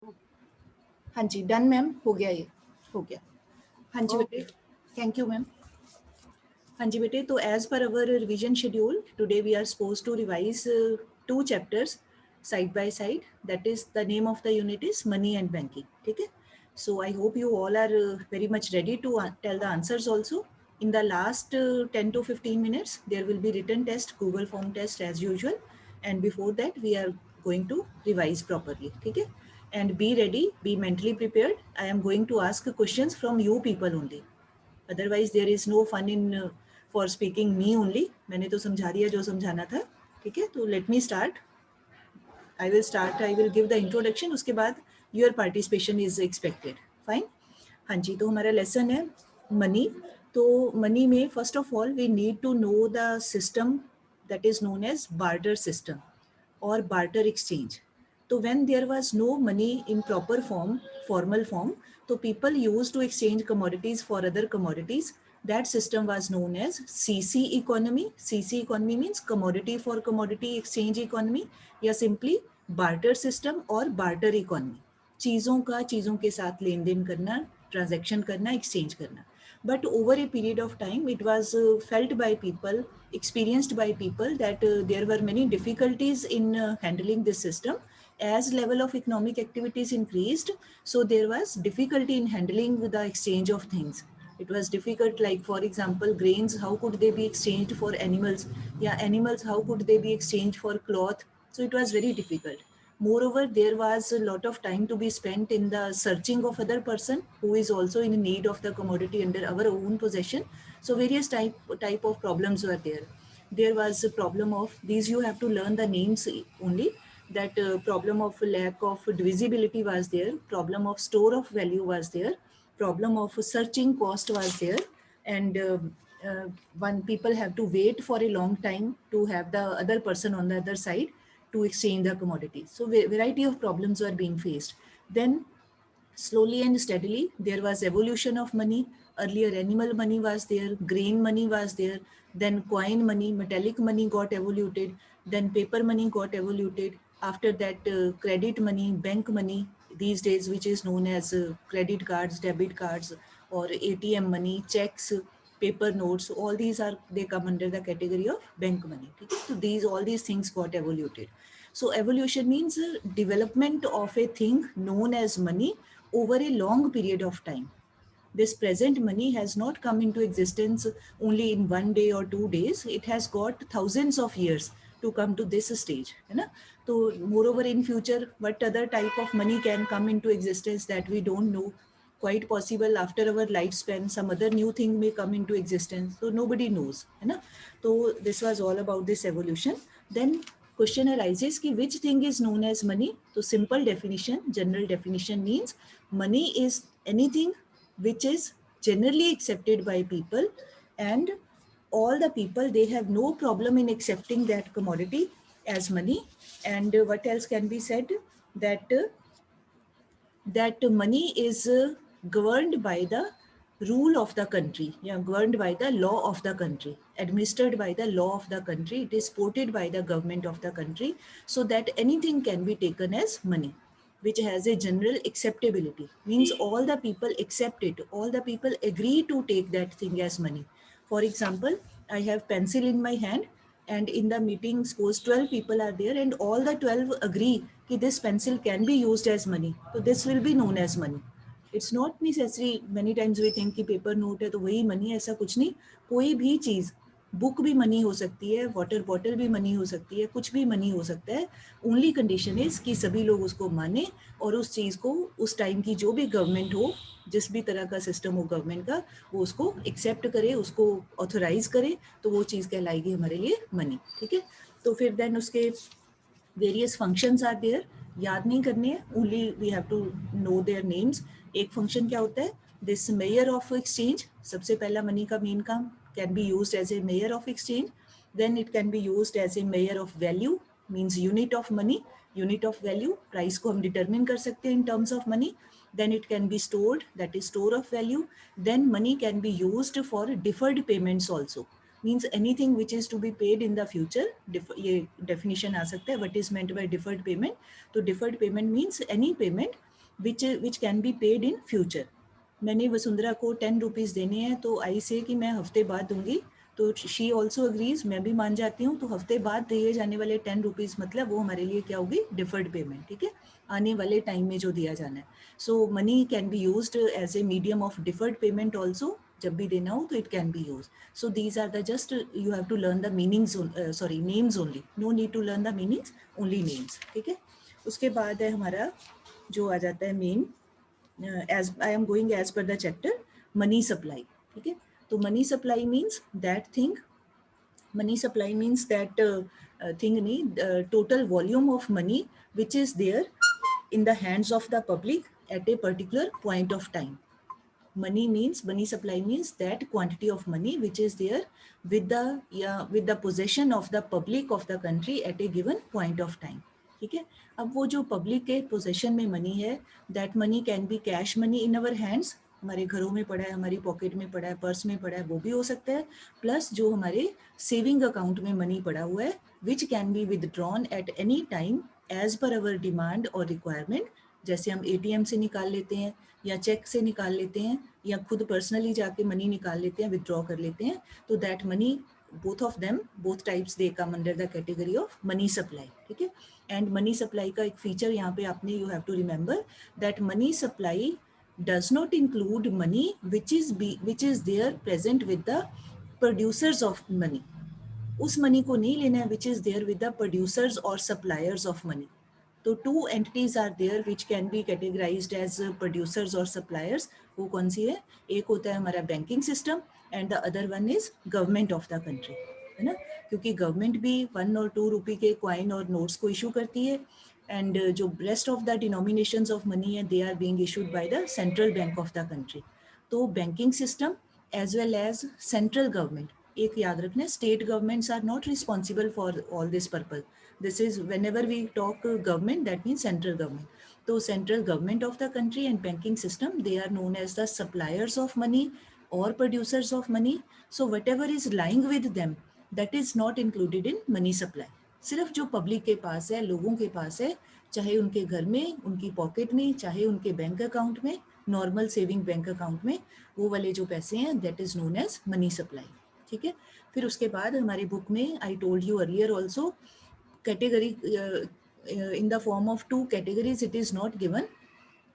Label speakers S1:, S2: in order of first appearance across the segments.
S1: हाँ जी, done ma'am, हो गया ये, हो गया। हाँ जी बेटे,
S2: Okay.
S1: Thank you ma'am. हाँ जी बेटे, तो as per our revision schedule today we are suppose to revise two chapters side by side. That is the name of the unit is money and banking, ठीक है। So I hope you all are very much ready to tell the answers also. In the last 10 to 15 minutes, there will be written test, Google form test as usual. And before that, we are going to revise properly, ठीक है. And be ready, be mentally prepared. I am going to ask questions from you people only. Otherwise, there is no fun in for speaking me only. मैंने तो समझा दिया जो समझाना था, ठीक है. तो let me start. I will start. I will give the introduction. उसके बाद your participation is expected. Fine. हाँ जी, तो हमारा लेसन है मनी. तो मनी में first of all we need to know the system that is known as barter system or barter exchange. So when there was no money in proper form, formal form, so people used to exchange commodities for other commodities. That system was known as CC economy. CC economy means commodity for commodity exchange economy, या simply barter system और barter economy. चीज़ों का चीज़ों के साथ लेन then करना, transaction करना, exchange करना. But over a period of time, it was felt by people, experienced by people, that there were many difficulties in handling this system. As level of economic activities increased, so there was difficulty in handling the exchange of things. It was difficult, like for example, grains, how could they be exchanged for animals? Yeah, animals, how could they be exchanged for cloth? So it was very difficult. Moreover, there was a lot of time to be spent in the searching of other person who is also in need of the commodity under our own possession. So various type of problems were there. There was a problem of these, you have to learn the names only. That problem of lack of divisibility was there. Problem of store of value was there. Problem of searching cost was there. And one people have to wait for a long time to have the other person on the other side to exchange the commodity. So variety of problems were being faced. Then slowly and steadily, there was evolution of money. Earlier, animal money was there, grain money was there, then coin money, metallic money got evoluted, then paper money got evoluted. After that, credit money, bank money, these days, which is known as credit cards, debit cards, or ATM money, checks, paper notes, all these are, they come under the category of bank money. Okay? So these, all these things got evoluted. So evolution means development of a thing known as money over a long period of time. This present money has not come into existence only in 1 day or 2 days. It has got thousands of years to come to this stage. है ना? So moreover, in future, what other type of money can come into existence that we don't know. Quite possible after our lifespan, some other new thing may come into existence. So nobody knows. है ना? So this was all about this evolution. Then question arises कि which thing is known as money? So simple definition, general definition means money is anything which is generally accepted by people, and all the people, they have no problem in accepting that commodity as money. And what else can be said? That that money is governed by the rule of the country, yeah, governed by the law of the country, administered by the law of the country. It is supported by the government of the country, so that anything can be taken as money, which has a general acceptability. Means all the people accept it, all the people agree to take that thing as money. For example, I have pencil in my hand, and in the meeting, suppose 12 people are there, and all the 12 agree that this pencil can be used as money. So this will be known as money. It's not necessary. Many times we think कि paper note है तो वही money, ऐसा कुछ नहीं. कोई भी चीज़, book भी मनी हो सकती है, वाटर बॉटल भी मनी हो सकती है, कुछ भी मनी हो सकता है. ओनली कंडीशन इज कि सभी लोग उसको माने, और उस चीज़ को उस टाइम की जो भी गवर्नमेंट हो, जिस भी तरह का सिस्टम हो गवर्नमेंट का, वो उसको एक्सेप्ट करे, उसको ऑथोराइज करे, तो वो चीज़ कहलाएगी हमारे लिए मनी. ठीक है. तो फिर देन उसके वेरियस फंक्शंस आर देयर. याद नहीं करने हैं, only we have to know their names. एक फंक्शन क्या होता है? This measure of exchange. सबसे पहला मनी का मेन काम, can be used as a measure of exchange. Then it can be used as a measure of value, means unit of money, unit of value. Price को हम determine कर सकते हैं in terms of money. Then it can be stored, that is store of value. Then money can be used for deferred payments also. Means anything which is to be paid in the future. ये definition आ सकता है, what is meant by deferred payment. तो deferred payment means any payment which can be paid in future. मैंने वसुंधरा को 10 rupees देने हैं तो आई से कि मैं हफ्ते बाद दूंगी, तो शी ऑल्सो अग्रीज, मैं भी मान जाती हूँ, तो हफ्ते बाद दिए जाने वाले 10 रुपीज़ मतलब वो हमारे लिए क्या होगी, डिफर्ड पेमेंट, ठीक है, आने वाले टाइम में जो दिया जाना है. So money can be used as a medium of deferred payment also, जब भी देना हो तो it can be use. So these are the just you have to learn the meanings, sorry names only, no need to learn the meanings, only names, ठीक है. उसके बाद है हमारा जो आ जाता है main, as I am going as per the chapter, money supply, ठीक है. तो money supply means that thing, money supply means that thing नहीं, total volume of money which is there in the hands of the public at a particular point of time. Money supply means that quantity of money which is there with the possession of the public of the country at a given point of time, ठीक है. अब वो जो public के possession में money है, that money can be cash money in our hands, हमारे घरों में पड़ा है, हमारी पॉकेट में पड़ा है, पर्स में पड़ा है, वो भी हो सकता है, प्लस जो हमारे सेविंग अकाउंट में मनी पड़ा हुआ है which can be withdrawn at any time as per our demand और रिक्वायरमेंट. जैसे हम एटीएम से निकाल लेते हैं या चेक से निकाल लेते हैं या खुद पर्सनली जाके मनी निकाल लेते हैं, विदड्रॉ कर लेते हैं, तो that money, both of them, both types they come under the category of money supply, ठीक है. एंड मनी सप्लाई का एक फीचर यहाँ पे आपने you have to remember that money supply does not include money which is there present with the producers of money. उस money को नहीं लेना है which is there with the producers or suppliers of money. तो two entities are there which can be categorized as producers or suppliers. वो कौन सी है, एक होता है हमारा banking system and the other one is government of the country, है ना, क्योंकि गवर्नमेंट भी 1 और 2 रुपये के कॉइन और नोट्स को इशू करती है, एंड जो rest of the denominations of money है they are being issued by the central bank of the country. तो banking system as well as central government, एक याद रखना, state governments are not responsible for all this purpose. This is whenever we talk government, that means central government. So central government of the country and banking system, they are known as the suppliers of money or producers of money. So whatever is lying with them, that is not included in money supply. सिर्फ जो public के पास है, लोगों के पास है, चाहे उनके घर में, उनकी पॉकेट में, चाहे उनके बैंक अकाउंट में, नॉर्मल सेविंग बैंक अकाउंट में, वो वाले जो पैसे हैं that is known as money supply, ठीक है. फिर उसके बाद हमारे बुक में I told you earlier also, category in the form of two categories it is not given,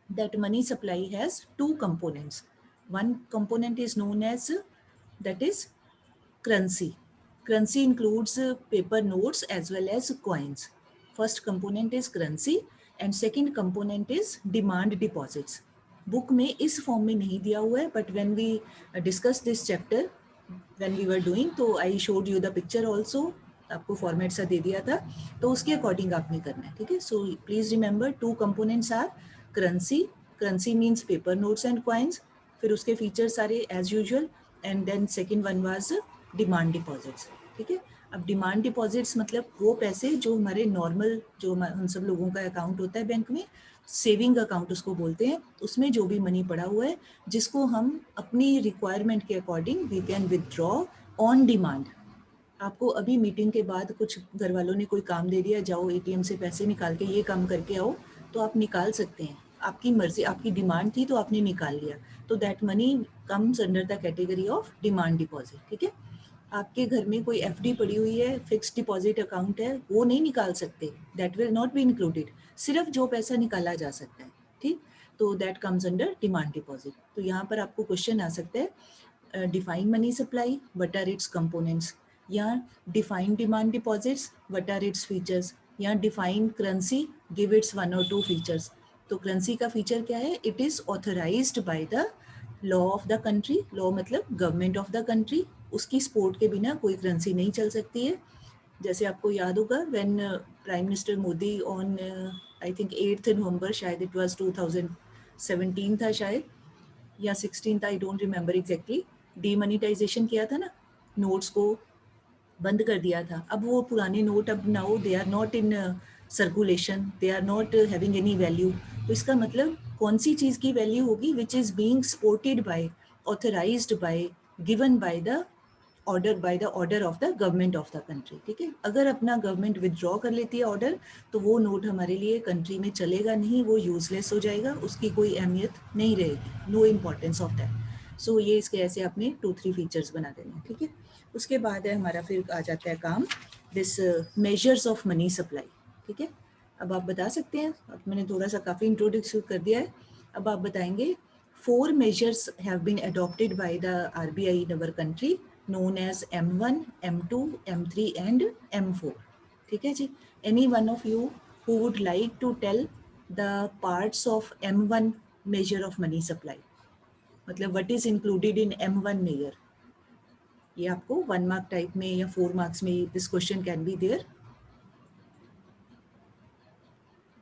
S1: that money supply has two components. One component is known as, that is currency. Currency includes paper notes as well as coins. First component is currency and second component is demand deposits. Book में इस form में नहीं दिया हुआ है, but when we discuss this chapter, when we were doing, तो I showed you the picture also, आपको format सा दे दिया था, तो उसके अकॉर्डिंग आपने करना है, ठीक है. So please remember two components are currency, currency means paper notes and coins, फिर उसके फीचर्स सारे as usual, and then second one was demand deposits, ठीक है. अब डिमांड डिपॉजिट्स मतलब वो पैसे जो हमारे नॉर्मल, जो हम सब लोगों का अकाउंट होता है बैंक में, सेविंग अकाउंट उसको बोलते हैं, उसमें जो भी मनी पड़ा हुआ है जिसको हम अपनी रिक्वायरमेंट के according we can withdraw on demand. आपको अभी मीटिंग के बाद कुछ घर वालों ने कोई काम दे दिया, जाओ एटीएम से पैसे निकाल के ये काम करके आओ, तो आप निकाल सकते हैं, आपकी मर्जी, आपकी डिमांड थी तो आपने निकाल लिया, तो that money comes under the category of demand deposit, ठीक है. आपके घर में कोई एफडी पड़ी हुई है, फिक्स्ड डिपॉजिट अकाउंट है, वो नहीं निकाल सकते, that will not be included, सिर्फ जो पैसा निकाला जा सकता है, ठीक, तो that comes under demand deposit. तो यहाँ पर आपको क्वेश्चन आ सकता है, define money supply, what are its components, या define demand deposits, what are its features, या डिफाइन करेंसी, गिव इट्स 1 और 2 फीचर्स. तो करेंसी का फीचर क्या है, it is authorised by the law of the country, law मतलब government of the country, उसकी support के बिना कोई करेंसी नहीं चल सकती है. जैसे आपको याद होगा when prime minister Modi on I think 8 November, शायद इट वाज 2017 था शायद, या 16 था, I don't remember exactly, demonetization किया था ना, नोट्स को बंद कर दिया था. अब वो पुराने नोट अब now they are not in circulation, they are not having any value. तो इसका मतलब कौन सी चीज़ की वैल्यू होगी, which is being supported by, authorized by, given by the order by the order of the government of the country, ठीक है। अगर अपना गवर्नमेंट विदड्रॉ कर लेती है ऑर्डर, तो वो नोट हमारे लिए कंट्री में चलेगा नहीं, वो यूजलेस हो जाएगा, उसकी कोई अहमियत नहीं रहेगी, नो इम्पॉर्टेंस ऑफ दैट। सो ये इसके ऐसे आपने 2-3 फीचर्स बना देने हैं, ठीक है। उसके बाद है हमारा फिर आ जाता है काम this measures of money supply, ठीक है। अब आप बता सकते हैं, अब मैंने थोड़ा सा काफ़ी इंट्रोड्यूस कर दिया है, अब आप बताएंगे 4 measures have been adopted by the RBI in our country known as M1, M2, M3 and M4. ठीक है जी। Any one of you who would like to tell the parts of M1 measure of money supply? मतलब what is included in M1 measure? ये आपको 1 mark type में या 4 marks में this question can be there.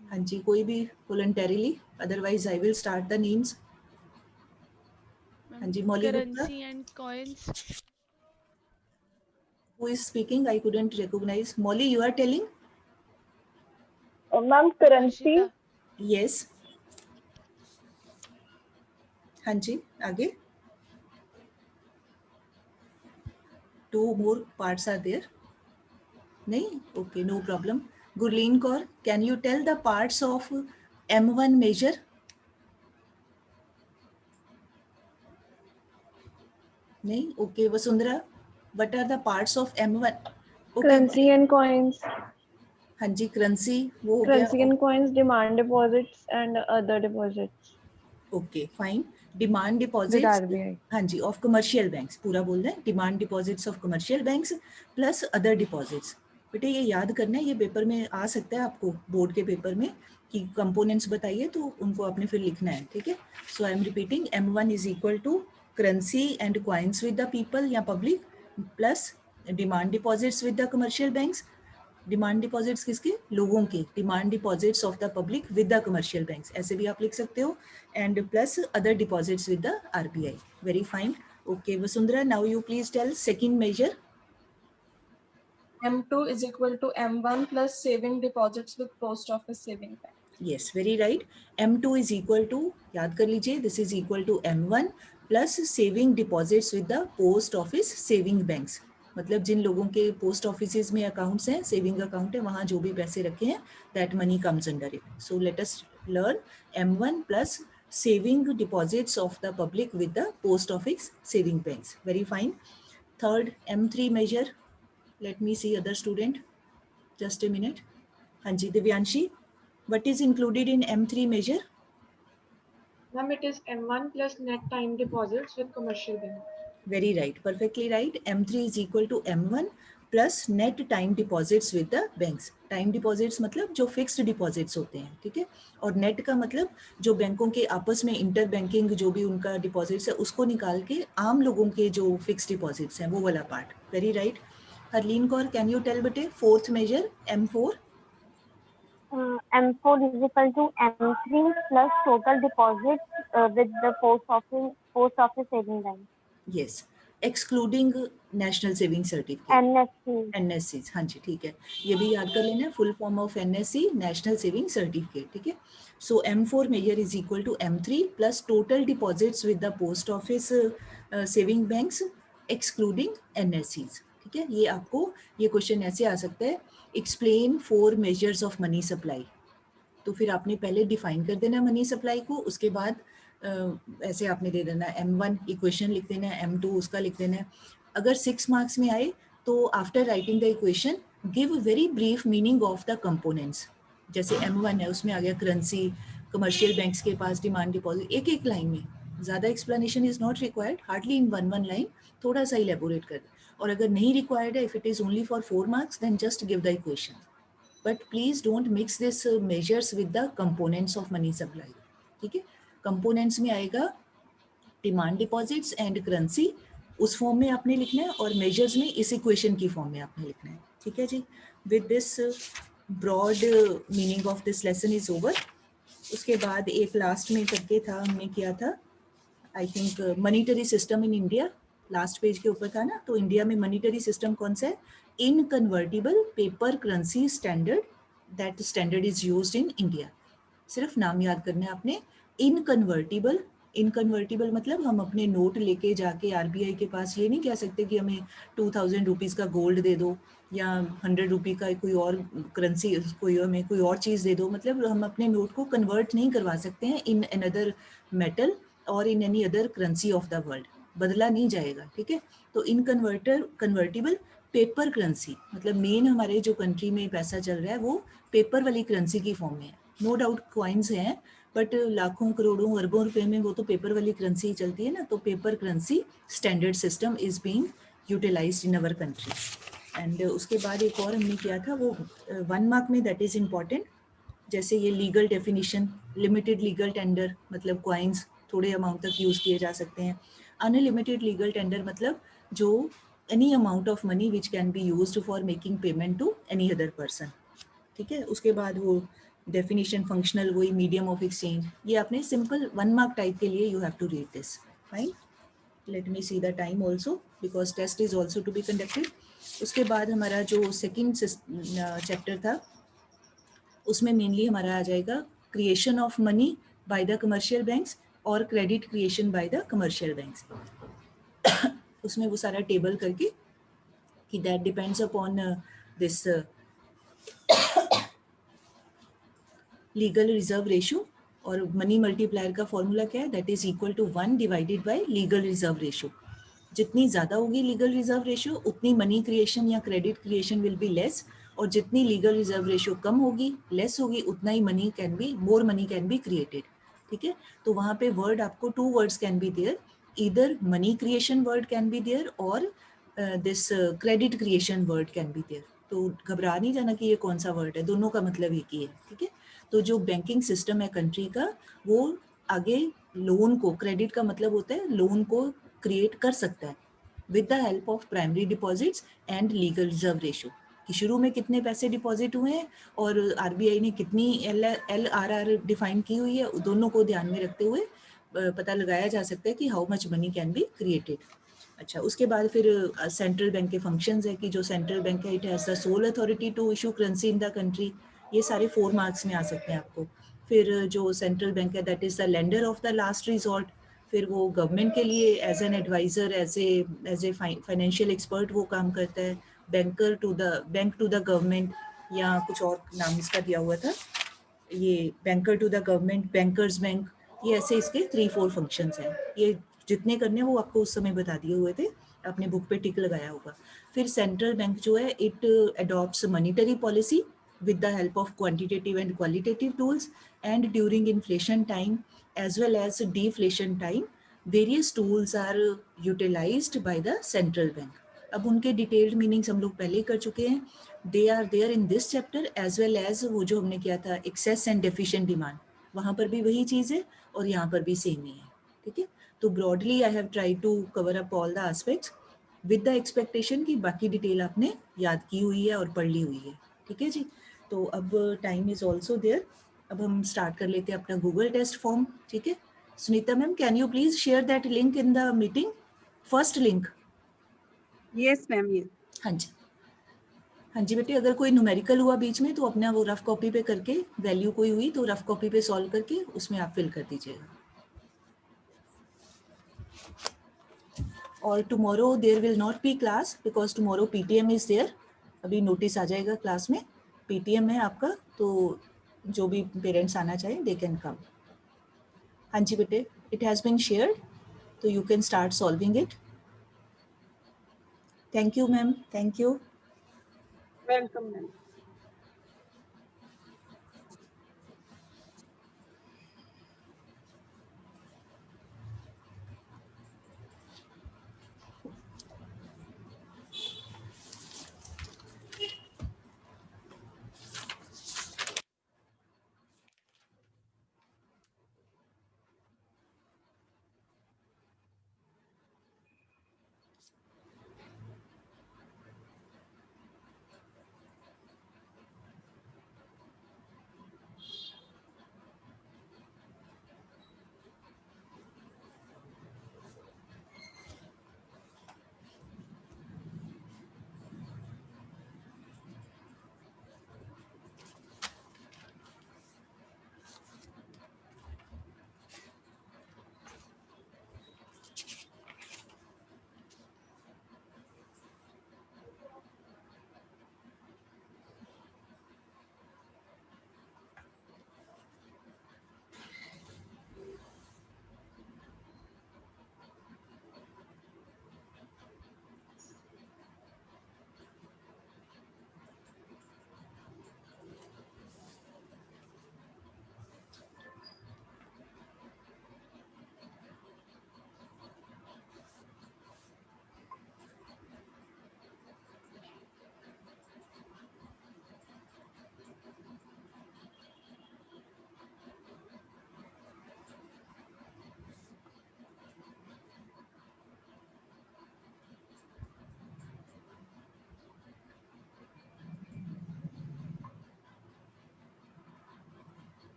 S1: हाँ जी, कोई भी voluntarily, otherwise I will start the names. हाँ जी, मौली Gupta.
S2: Currency and coins.
S1: Who is speaking? I couldn't recognize. Molly, you are telling?
S3: Ma'am, currency.
S2: Harshita.
S1: Yes. हाँ जी, आगे. 2 more parts are there. नहीं? Okay, no problem. Gurleen Kaur, can you tell the parts of M1 measure? नहीं? Okay, Vasundhara, what are the parts of M1? Okay.
S3: Currency and coins.
S1: हाँ जी, currency वो हो
S3: Currency
S1: गया.
S3: and coins, demand deposits and other deposits.
S1: Okay, fine. Demand
S3: With
S1: deposits.
S3: RBI.
S1: हाँ जी, of commercial banks. पूरा बोल रहे हैं. Demand deposits of commercial banks plus other deposits. बेटे ये याद करना है, ये पेपर में आ सकता है आपको, बोर्ड के पेपर में, कि कंपोनेंट्स बताइए तो उनको आपने फिर लिखना है, ठीक है। So I am repeating, M1 is equal to currency and coins with the people या public plus demand deposits with the commercial banks. Demand deposits किसके? लोगों के। Demand deposits of the public with the commercial banks, ऐसे भी आप लिख सकते हो, and plus other deposits with the RBI. Very fine. Okay Vasundhara, now you please tell second measure.
S4: M2 is equal to M1 plus saving deposits with post office saving bank.
S1: Yes, very right. M2 is equal to, याद कर लीजिए, this is equal to M1 plus saving deposits with the post office saving banks. मतलब जिन लोगों के post office में accounts हैं, saving account है, वहाँ जो भी पैसे रखे हैं, that money comes under it. So let us learn M1 plus saving deposits of the public with the post office saving banks. Very fine. Third, M3 measure. Let me see other student. Just a minute. हाँ जी, Divyanshi. What is included in M3 measure?
S4: Ma'am, it is M1 plus net time deposits with commercial bank.
S1: Very right, perfectly right. M3 is equal to M1 plus net time deposits with the banks. Time deposits मतलब जो fixed deposits होते हैं, ठीक है, और net का मतलब जो बैंकों के आपस में इंटर बैंकिंग जो भी उनका डिपॉजिट्स है उसको निकाल के आम लोगों के जो फिक्स डिपॉजिट्स हैं वो वाला part. Very right. Harleen Kaur, can you tell बेटे fourth measure M4?
S5: M4 is equal to M3 plus total deposits with the post office saving bank.
S1: Yes, excluding national saving certificate,
S5: NSC.
S1: NSCs. हाँ जी, ठीक है, ये भी याद कर लेना, full form of NSC, national saving certificate, ठीक है। So M4 major is equal to M3 plus total deposits with the post office saving banks excluding NSCs, ठीक है। ये आपको ये क्वेश्चन ऐसे आ सकता है, explain 4 measures of money supply. तो फिर आपने पहले डिफाइन कर देना मनी सप्लाई को, उसके बाद ऐसे आपने दे देना M1 इक्वेशन लिख देना है, M2 उसका लिख देना है। अगर 6 मार्क्स में आए तो after writing the equation give very brief meaning of the components. जैसे M1 है, उसमें आ गया करेंसी, कमर्शियल बैंक्स के पास डिमांड डिपॉजिट, एक एक लाइन में, ज़्यादा explanation is not required, hardly in one line, थोड़ा सा इलेबोरेट कर। और अगर नहीं रिक्वायर्ड है, if it is only for 4 marks, then just give the equation, but please don't mix this measures with the components of money supply, ठीक है। components में आएगा डिमांड डिपॉजिट्स एंड करेंसी, उस फॉर्म में आपने लिखना है, और मेजर्स में इस इक्वेशन की फॉर्म में आपने लिखना है, ठीक है जी। With this broad meaning of this lesson is over. उसके बाद एक लास्ट में करके था, हमने किया था I think monetary system in India, last page के ऊपर था ना। तो इंडिया में मॉनिटरी सिस्टम कौन सा है? Inconvertible paper currency standard, that standard is used in India. सिर्फ नाम याद करना है आपने, इनकन्वर्टिबल इनकन्वर्टिबल मतलब हम अपने नोट लेके जाके आरबीआई के पास ये नहीं कह सकते कि हमें 2000 रुपीज़ का गोल्ड दे दो या 100 रुपये का कोई और करेंसी, कोई हमें कोई और चीज़ दे दो, मतलब हम अपने नोट को कन्वर्ट नहीं करवा सकते हैं इन अनदर मेटल और in any other currency of the world, बदला नहीं जाएगा, ठीक है। तो इन कन्वर्टिबल पेपर करेंसी, मतलब मेन हमारे जो कंट्री में पैसा चल रहा है वो पेपर वाली करेंसी की फॉर्म में है। नो डाउट कॉइन्स हैं, बट लाखों करोड़ों अरबों रुपए में वो तो पेपर वाली करेंसी चलती है ना। तो paper currency standard system is being utilized in our country. And उसके बाद एक और हमने किया था वो 1 मार्क में, दैट इज इम्पॉर्टेंट, जैसे ये legal definition, limited legal tender मतलब कॉइन्स थोड़े अमाउंट तक यूज़ किए जा सकते हैं। अनलिमिटेड लीगल टेंडर मतलब जो any amount of money which can be used for making payment to any other person, ठीक है। उसके बाद वो डेफिनेशन फंक्शनल, वही मीडियम ऑफ एक्सचेंज, ये आपने सिंपल 1 मार्क टाइप के लिए you have to read this, fine. Let me see the time also because test is also to be conducted. उसके बाद हमारा जो सेकेंड चैप्टर था उसमें मेनली हमारा आ जाएगा creation of money by the commercial banks और credit creation by the commercial banks. उसमें वो सारा टेबल करके कि that depends upon this legal reserve ratio, और मनी मल्टीप्लायर का फॉर्मूला क्या है, that is equal to 1 divided by legal reserve ratio. जितनी ज़्यादा होगी लीगल रिजर्व रेशियो उतनी मनी क्रिएशन या credit creation will be less, और जितनी लीगल रिजर्व रेशियो कम होगी, लेस होगी, उतना ही money can be, more money can be created, ठीक है। तो वहाँ पे वर्ड आपको 2 words can be there, either money creation word can be there और this credit creation word can be there. तो घबरा नहीं जाना कि ये कौन सा वर्ड है, दोनों का मतलब एक ही है, ठीक है। तो जो बैंकिंग सिस्टम है कंट्री का, वो आगे लोन को, क्रेडिट का मतलब होता है लोन को क्रिएट कर सकता है with the help of primary deposits and legal reserve ratio, कि शुरू में कितने पैसे डिपॉजिट हुए हैं और आरबीआई ने कितनी LRR डिफाइन की हुई है, दोनों को ध्यान में रखते हुए पता लगाया जा सकता है कि how much money can be created. अच्छा, उसके बाद फिर सेंट्रल बैंक के फंक्शंस है कि जो सेंट्रल बैंक है it has the sole authority to issue currency in the country, ये सारे 4 मार्क्स में आ सकते हैं आपको। फिर जो सेंट्रल बैंक है that is the lender of the last resort, फिर वो गवर्नमेंट के लिए as an adviser, as a financial expert वो काम करता है, बैंक टू द गवर्नमेंट, या कुछ और नाम इसका दिया हुआ था, ये banker to the government, bankers bank, ये ऐसे इसके 3-4 फंक्शंस हैं। ये जितने करने हैं वो आपको उस समय बता दिए हुए थे, आपने बुक पे टिक लगाया होगा। फिर सेंट्रल बैंक जो है it adopts monetary policy with the help of quantitative and qualitative tools, and during inflation time as well as deflation time various tools are utilized by the central bank. अब उनके detailed meanings हम लोग पहले ही कर चुके हैं, they are there in this chapter as well as वो जो हमने किया था एक्सेस एंड डेफिशिएंट डिमांड, वहाँ पर भी वही चीज़ है और यहाँ पर भी सेम ही है, ठीक है। तो broadly I have try to cover up all the aspects with the expectation कि बाकी डिटेल आपने याद की हुई है और पढ़ ली हुई है, ठीक है जी। तो अब टाइम इज ऑल्सो देयर, अब हम स्टार्ट कर लेते हैं अपना गूगल टेस्ट फॉर्म, ठीक है। Sunita ma'am, can you please share that link in the meeting, first link?
S2: Yes ma'am. ये
S1: हाँ जी, हाँ जी बेटे, अगर कोई न्यूमेरिकल हुआ बीच में तो अपना वो रफ कॉपी पे करके, वैल्यू कोई हुई तो रफ कॉपी पे सॉल्व करके उसमें आप फिल कर दीजिएगा। और tomorrow there will not be class because tomorrow PTM is there, अभी नोटिस आ जाएगा क्लास में पीटीएम है आपका, तो जो भी पेरेंट्स आना चाहें दे कैन कम। हाँ जी बेटे, इट हैज़ बीन शेयर्ड, तो you can start solving it. Thank you ma'am, thank you.
S2: Welcome ma'am.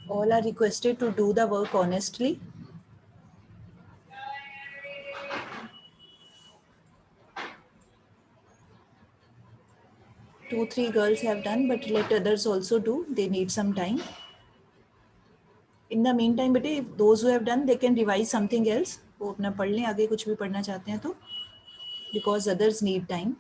S1: All are requested to do the work honestly. Two, three girls have done, but let others also do. They need some time. In the meantime, बेटे, if those who have done, they can revise something else. वो अपना पढ़ लें, आगे कुछ भी पढ़ना चाहते हैं तो, because others need time.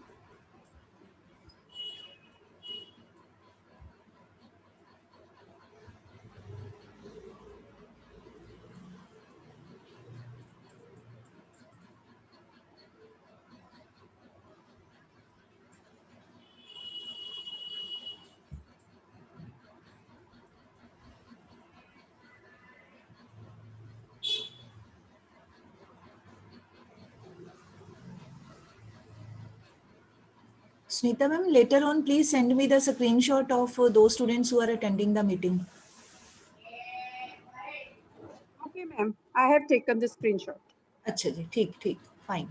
S1: Snita ma'am, later on, please send me the screenshot of those students who are attending the meeting.
S2: Okay, ma'am. I have taken the screenshot.
S1: अच्छा जी, ठीक ठीक, fine.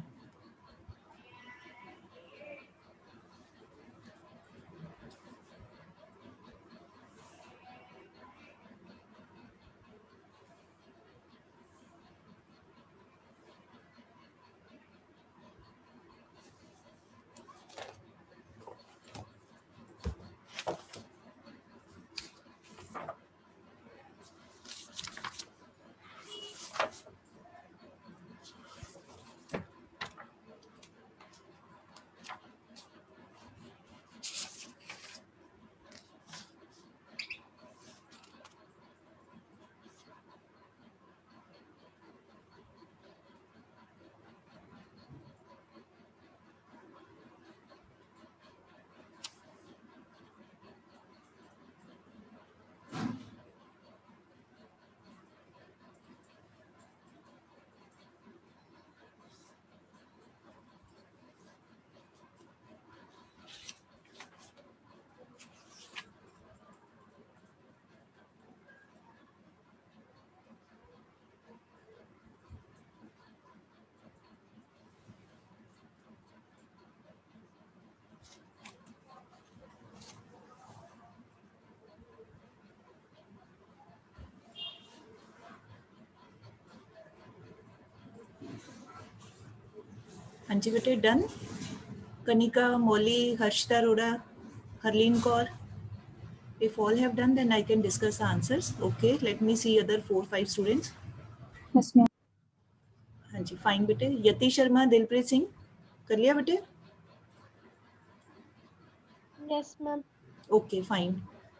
S1: हाँ जी बेटे, done. Kanika, Molly, Harshita Arora, Harleen Kaur. If all have done, then I can discuss the answers. Okay, let me see other 4-5 students.
S5: Yes, ma'am.
S1: हाँ जी, fine बेटे. यति शर्मा, दिलप्रीत सिंह, कर लिया बेटे?
S5: Yes, ma'am.
S1: Okay, fine.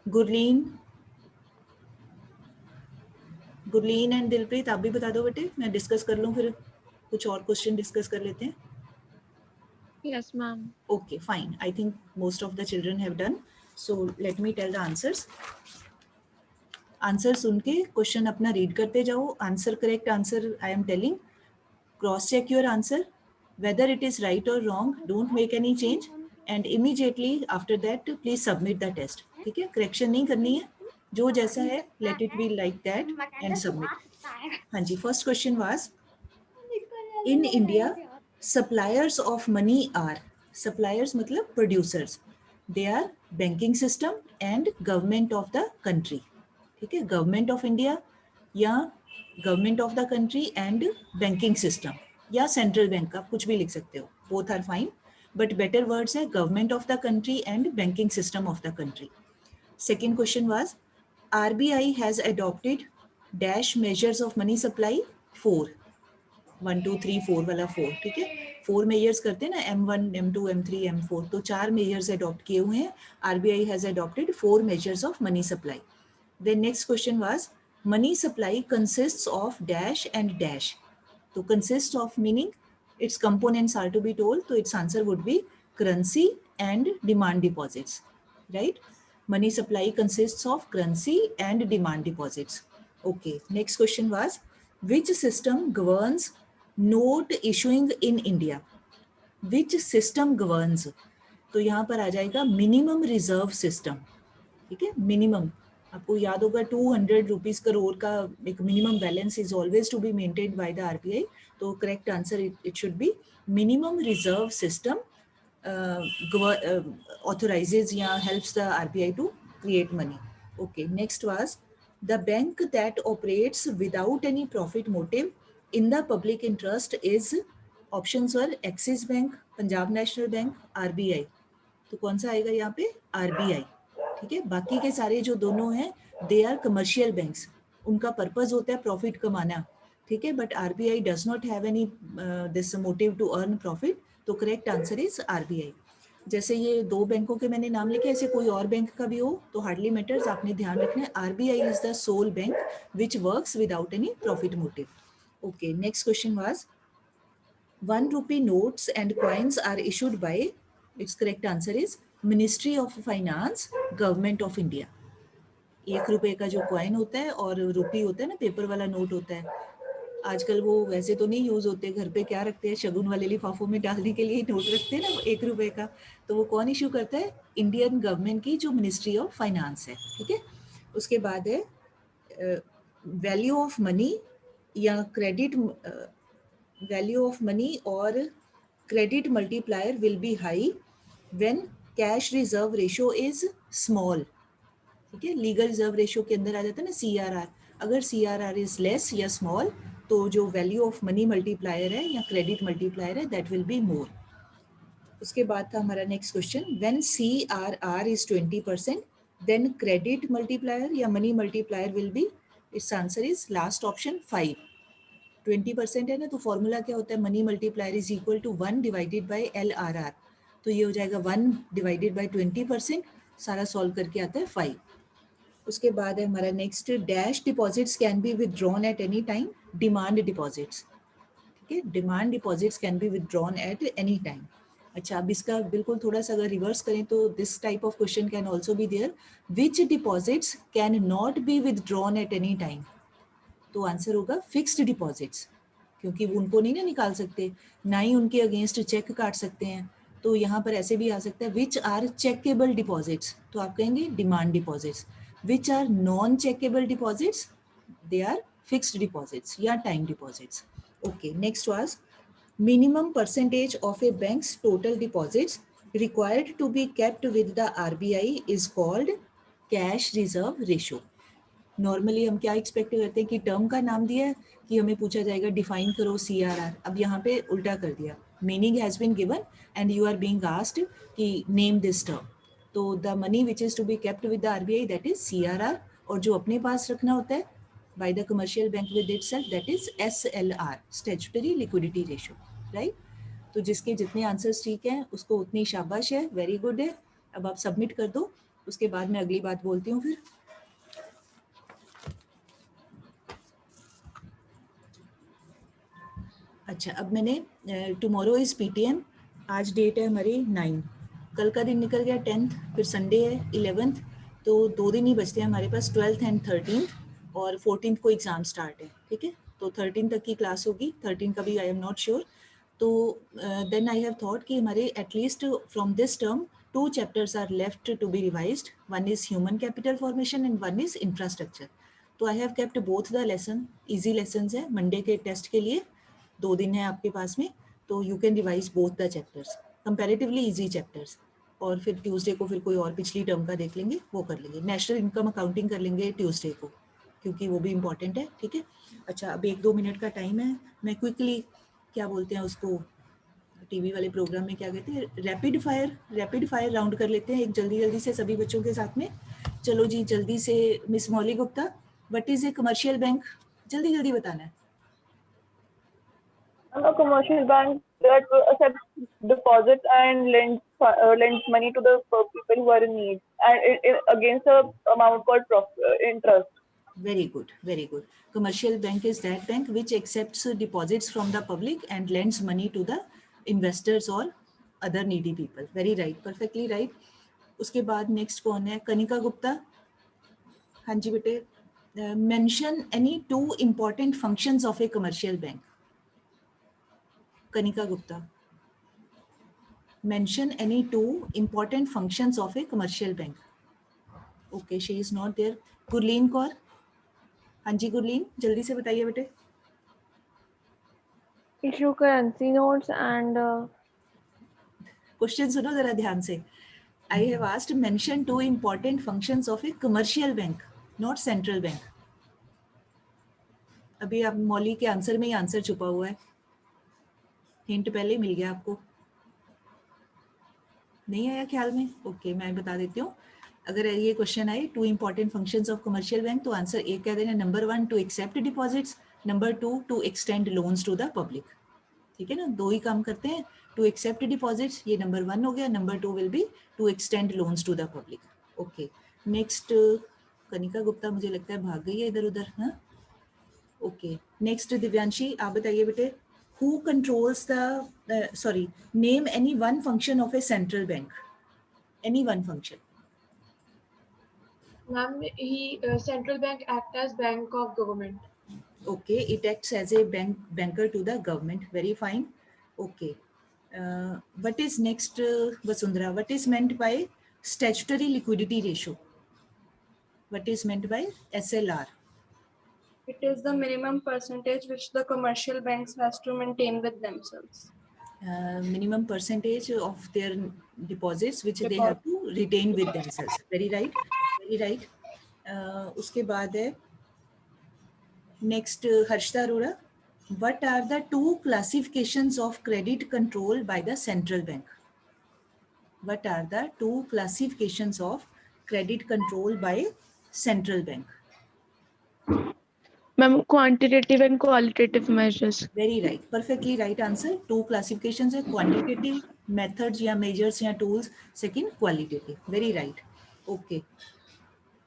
S1: Gurleen and Dilpreet, आप भी बता दो बेटे, मैं डिस्कस कर लूँ, फिर कुछ और क्वेश्चन डिस्कस कर लेते हैं.
S4: Yes, ma'am.
S1: Okay, fine. I think most of the children have done. So let me tell the answers. Answer सुन के क्वेश्चन अपना रीड करते जाओ. Answer correct answer I am telling. Cross check your answer. Whether it is right or wrong, don't make any change. And immediately after that, please submit the test. ठीक है? Correction नहीं करनी है. जो जैसा है, let it be like that and submit. हाँ जी. First question was, in India, suppliers of money are, suppliers मतलब producers. They are banking system and government of the country. ठीक है, गवर्नमेंट ऑफ इंडिया या government of the country and banking system या central bank, आप कुछ भी लिख सकते हो, both are fine, but better words है government of the country and banking system of the country. Second question was, RBI has adopted dash measures of money supply. 4, 1 2 3 4 वाला 4. ठीक है, 4 मेजर्स करते हैं ना, M1 M2 M3 M4, तो 4 measures adopt किए हुए हैं. RBI has adopted 4 measures of money supply. Then next question was, money supply consists of dash and dash. So consists of meaning its components are to be told. So its answer would be currency and demand deposits, right? Money supply consists of currency and demand deposits. Okay. Next question was, which system governs note issuing in India? Which system governs? तो यहाँ पर आ जाएगा minimum reserve system. ठीक है, minimum आपको याद होगा 200 rupees crore का एक minimum balance is always to be maintained by the RBI. तो correct answer it should be minimum reserve system authorizes या helps the RBI to create money. Okay, next was, The bank that operates without any profit motive in the public interest is, options were Axis Bank, Punjab National Bank, RBI. तो कौन सा आएगा यहाँ पे? RBI. ठीक है, बाकी के सारे जो दोनों हैं दे आर कमर्शियल बैंक्स, उनका पर्पस होता है प्रॉफिट कमाना. ठीक है, but RBI does not have any this motive to earn profit. तो करेक्ट आंसर इज RBI. जैसे ये दो बैंकों के मैंने नाम लिखे, ऐसे कोई और बैंक का भी हो तो हार्डली मैटर्स, आपने ध्यान रखना है RBI is the sole bank which works without any profit motive. Okay, next question was ₹1 notes and coins are issued by, its correct answer is Ministry of Finance, Government of India. ₹1 का जो coin होता है और रुपी होता है ना, paper वाला note होता है, आजकल वो वैसे तो नहीं यूज होते, घर पे क्या रखते हैं, शगुन वाले लिफाफों में डालने के लिए नोट रखते हैं ना ₹1 का. तो वो कौन इशू करता है? इंडियन गवर्नमेंट की जो मिनिस्ट्री ऑफ फाइनेंस है. ठीक है, उसके बाद है वैल्यू ऑफ मनी या क्रेडिट, वैल्यू ऑफ मनी और credit multiplier will B high when cash reserve ratio is small. ठीक है, लीगल रिजर्व रेशियो के अंदर आ जाता है ना CRR. अगर CRR इज लेस या स्मॉल तो जो वैल्यू ऑफ मनी मल्टीप्लायर है या क्रेडिट मल्टीप्लायर है दैट विल बी मोर. उसके बाद था हमारा next question, when CRR is 20% then credit multiplier या money multiplier will be, its answer is last option 5. 20% है ना, तो फॉर्मूला क्या होता है? Money multiplier is equal to 1 divided by LRR. तो ये हो जाएगा 1 डिवाइडेड बाय 20%, सारा सॉल्व करके आता है 5. उसके बाद है हमारा next, dash deposits can be withdrawn at any time, demand deposits. ठीक है, demand deposits can be withdrawn at any time. अच्छा, अब इसका बिल्कुल थोड़ा सा अगर रिवर्स करें तो this type of question can also be there, which deposits can not be withdrawn at any time. तो आंसर होगा फिक्स्ड डिपॉजिट्स, क्योंकि वो उनको नहीं ना निकाल सकते, ना ही उनके अगेंस्ट चेक काट सकते हैं. तो यहाँ पर ऐसे भी आ सकता है विच आर चेकेबल डिपॉजिट्स, तो आप कहेंगे demand deposits. Which are non checkable deposits, they are fixed deposits या time deposits. Okay, next was minimum percentage of a bank's total deposits required to be kept with the RBI is called cash reserve ratio. Normally हम क्या expect करते हैं कि term का नाम दिया है कि हमें पूछा जाएगा डिफाइन करो CRR. अब यहाँ पे उल्टा कर दिया, meaning has been given and you are being asked कि नेम दिस टर्म. तो the money which is to be kept with the RBI that is CRR, और जो अपने पास रखना होता है by the commercial bank with itself that is SLR, statutory liquidity ratio, right? तो जिसके जितने आंसर्स ठीक हैं उसको उतनी शाबाश है, वेरी गुड है. अब आप सबमिट कर दो, उसके बाद मैं अगली बात बोलती हूँ फिर. अच्छा, अब मैंने टुमारो इज PTM, आज डेट है हमारी 9, कल का दिन निकल गया 10th, फिर संडे है 11th, तो 2 दिन ही बचते हैं हमारे पास, 12th एंड 13th, और 14th को एग्जाम स्टार्ट है. ठीक है, तो 13 तक की क्लास होगी, 13 का भी आई एम नॉट श्योर. तो देन आई हैव थॉट कि हमारे at least from this term 2 chapters are left to be revised. One is human capital formation and one is infrastructure. तो I have kept both the lesson, easy lessons है Monday के test के लिए, 2 दिन है आपके पास में, तो you can revise both the chapters, comparatively easy chapters. और फिर ट्यूसडे को फिर कोई और पिछली टर्म का देख लेंगे, वो कर लेंगे. नेशनल इनकम अकाउंटिंग कर लेंगे ट्यूसडे को, क्योंकि वो भी इम्पॉर्टेंट है. ठीक है, अच्छा अब 1-2 मिनट का टाइम है, मैं क्विकली, क्या बोलते हैं उसको, टीवी वाले प्रोग्राम में क्या कहते हैं, रैपिड फायर राउंड कर लेते हैं एक जल्दी से सभी बच्चों के साथ में. चलो जी, जल्दी से miss Mauli Gupta, what is a commercial bank, जल्दी बताना है.
S3: A commercial bank that accepts deposits and lends money to the people who are in need, and against a amount called interest.
S1: Very good, very good. Commercial bank is that bank which accepts deposits from the public and lends money to the investors or other needy people. Very right, perfectly right. उसके बाद next कौन है? कनिका गुप्ता. हाँ जी बेटे. Mention any 2 important functions of a commercial bank. Kanika Gupta. Mention any 2 important functions of a commercial bank. Okay, she is not there. Gurleen Kaur. हाँ जी गुरलीन, जल्दी से बताइए बेटे.
S3: Issue currency notes and
S1: question सुनो जरा ध्यान से. I have asked mention 2 important functions of a commercial bank. Not central bank. अभी आप मौली के आंसर में ही आंसर छुपा हुआ है, हिंट पहले ही मिल गया आपको। नहीं आया ख्याल में? ओके, मैं बता देती हूँ। अगर ये क्वेश्चन आए to important functions of commercial bank, तो आंसर एक कह देना, number 1 to accept deposits, number 2 to extend loans to the public. ठीक है ना, दो ही काम करते हैं, टू एक्सेप्ट डिपॉजिट्स ये नंबर 1 हो गया, number 2 will be to extend loans to the public. Okay, next Kanika Gupta मुझे लगता है भाग गई है इधर उधर। हाँ, ओके, नेक्स्ट दिव्यांशी आप बताइए बेटे, who controls the sorry, name any one function of a central bank, any one function.
S4: Ma'am, central bank act as bank of government.
S1: Okay, it acts as a banker to the government, very fine. Okay, what is next, Vasundhara, what is meant by statutory liquidity ratio? What is meant by SLR?
S6: It is the minimum percentage which the commercial banks has to maintain with themselves.
S1: Minimum percentage of their deposits which they have to retain with themselves. Very right, very right. उसके बाद है next, Harshita Arora. What are the two classifications of credit control by the central bank? What are the two classifications of credit control by central bank?
S7: Ma'am, quantitative and qualitative measures.
S1: Very right, perfectly right answer. Two classifications है, quantitative methods या measures या tools, second qualitative. Very right. Okay,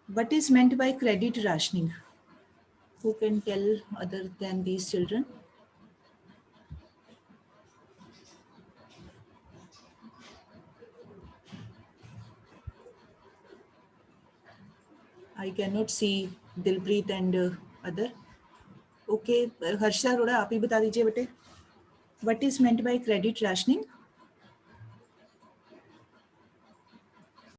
S1: what is meant by credit rationing? Who can tell other than these children? I cannot see Dilpreet and other. Okay, Harshita Arora, आप ही बता दीजिए बेटे. What is meant by credit rationing?